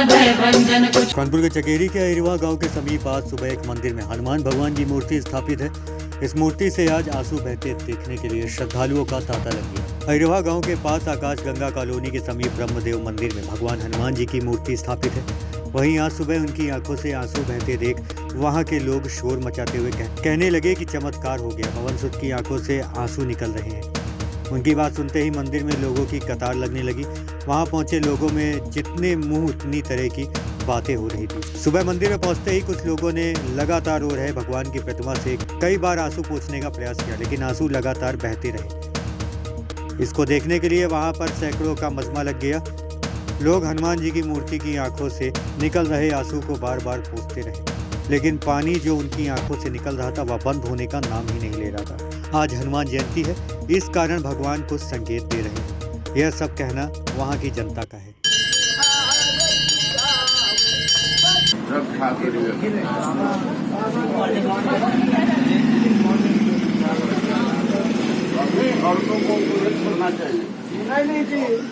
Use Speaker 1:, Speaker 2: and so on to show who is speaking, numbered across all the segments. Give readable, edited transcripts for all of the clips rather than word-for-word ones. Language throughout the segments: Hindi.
Speaker 1: कानपुर के चकेरी के अहिरवा गांव के समीप आज सुबह एक मंदिर में हनुमान भगवान की मूर्ति स्थापित है। इस मूर्ति से आज आंसू बहते देखने के लिए श्रद्धालुओं का तांता लग गया। अहिरवा गांव के पास आकाश गंगा कॉलोनी के समीप ब्रह्मदेव मंदिर में भगवान हनुमान जी की मूर्ति स्थापित है। वहीं आज सुबह उनकी आंखों से आंसू बहते देख वहां के लोग शोर मचाते हुए कहने लगे कि चमत्कार हो गया, पवन सुत की आंखों से आंसू निकल रहे हैं। उनकी बात सुनते ही मंदिर में लोगों की कतार लगने लगी। वहां पहुंचे लोगों में जितने मुंह उतनी तरह की बातें हो रही थी। सुबह मंदिर में पहुंचते ही कुछ लोगों ने लगातार रो रहे भगवान की प्रतिमा से कई बार आंसू पोंछने का प्रयास किया, लेकिन आंसू लगातार बहते रहे। इसको देखने के लिए वहां पर सैकड़ों का मजमा लग गया। लोग हनुमान जी की मूर्ति की आंखों से निकल रहे आंसू को बार बार पोंछते रहे, लेकिन पानी जो उनकी आंखों से निकल रहा था वह बंद होने का नाम ही नहीं ले रहा था। आज हनुमान जयंती है, इस कारण भगवान को संकेत दे रहे हैं। यह सब कहना वहां की जनता का है।
Speaker 2: औरतों को छोड़ना चाहिए,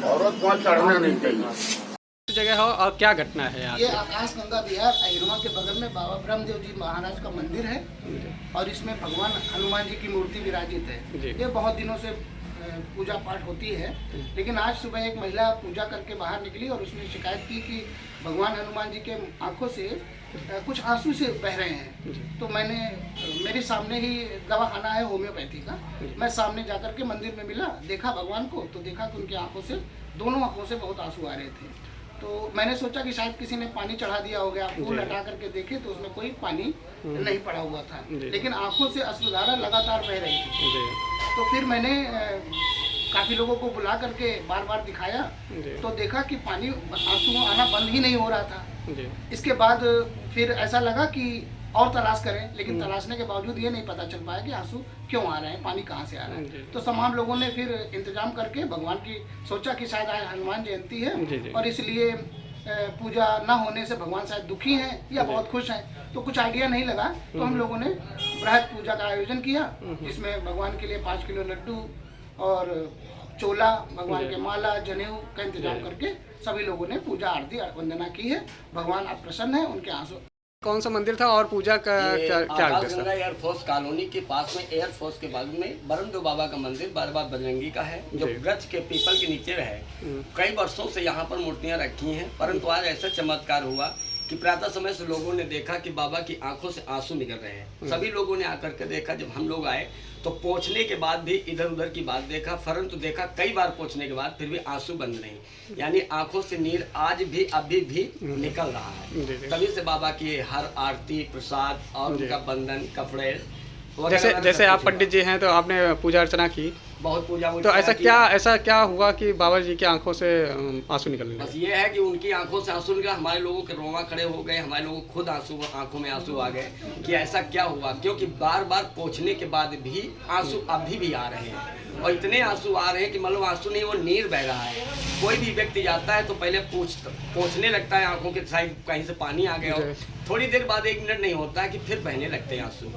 Speaker 2: औरत को चढ़ना नहीं चाहिए।
Speaker 3: जगह हो और क्या घटना है यहाँ?
Speaker 4: ये आकाश गंगा विहार अहिरवा के बगल में बाबा ब्रह्मदेव जी महाराज का मंदिर है और इसमें भगवान हनुमान जी की मूर्ति विराजित है। ये बहुत दिनों से पूजा पाठ होती है, लेकिन आज सुबह एक महिला पूजा करके बाहर निकली और उसने शिकायत की कि भगवान हनुमान जी के आंखों से कुछ आंसू से बह रहे हैं। तो मैंने मेरे सामने ही दवाखाना है होम्योपैथी का, मैं सामने जाकर के मंदिर में मिला, देखा भगवान को, तो देखा कि उनकी आंखों से, दोनों आंखों से बहुत आंसू आ रहे थे। तो मैंने सोचा कि शायद किसी ने पानी चढ़ा दिया हो गया। फूल हटा करके देखे तो उसमें कोई पानी नहीं पड़ा हुआ था, लेकिन आंखों से अश्रुधारा लगातार बह रही थी। तो फिर मैंने काफ़ी लोगों को बुला करके बार बार दिखाया, तो देखा कि पानी, आंसू आना बंद ही नहीं हो रहा था। इसके बाद फिर ऐसा लगा कि और तलाश करें, लेकिन तलाशने के बावजूद ये नहीं पता चल पाया कि आंसू क्यों आ रहे हैं, पानी कहाँ से आ रहा है। तो तमाम लोगों ने फिर इंतजाम करके भगवान की सोचा कि शायद आज हनुमान जयंती है और इसलिए पूजा ना होने से भगवान शायद दुखी हैं या बहुत खुश हैं। तो कुछ आइडिया नहीं लगा, तो हम लोगों ने बृहद पूजा का आयोजन किया, जिसमें भगवान के लिए 5 किलो लड्डू और चोला, भगवान के माला, जनेऊ का इंतजाम करके सभी लोगों ने पूजा आरती वंदना की है। भगवान अब प्रसन्न है, उनके आंसू।
Speaker 3: कौन सा मंदिर था और पूजा का क्या
Speaker 5: आकाश गंगा एयरफोर्स कॉलोनी के पास में एयरफोर्स के बाजू में ब्रह्मदेव बाबा का मंदिर बार बजरंगी का है, जो वृक्ष के पीपल के नीचे है। कई वर्षों से यहाँ पर मूर्तियाँ रखी हैं, परंतु आज ऐसा चमत्कार हुआ कि प्रातः समय से लोगों ने देखा कि बाबा की आंखों से आंसू निकल रहे हैं। सभी लोगों ने आकर के देखा। जब हम लोग आए तो पोंछने के बाद भी इधर उधर की बात देखा, परंतु देखा कई बार पोंछने के बाद फिर भी आंसू बंद नहीं, यानी आंखों से नीर आज भी अभी भी निकल रहा है। तभी से बाबा की हर आरती, प्रसाद और उनका बंधन, कपड़े,
Speaker 3: जैसे आप पंडित जी हैं तो आपने पूजा अर्चना की,
Speaker 5: बहुत पूजा।
Speaker 3: तो ऐसा क्या हुआ कि बाबा जी की आंखों से आंसू निकलने लगे?
Speaker 5: बस ये है कि उनकी आंखों से आंसू निकला, हमारे लोगों के रोंवा खड़े हो गए, हमारे लोगों को खुद आंखों में आंसू आ गए कि ऐसा क्या हुआ, क्योंकि बार बार पोंछने के बाद भी आंसू अभी भी आ रहे हैं और इतने आंसू आ रहे हैं कि मतलब आंसू नहीं, वो नीर बह रहा है। कोई भी व्यक्ति जाता है तो पहले पोंछने लगता है आंखों के साइड, कहीं से पानी आ गया हो, थोड़ी देर बाद 1 मिनट नहीं होता है कि फिर बहने लगते हैं आंसू।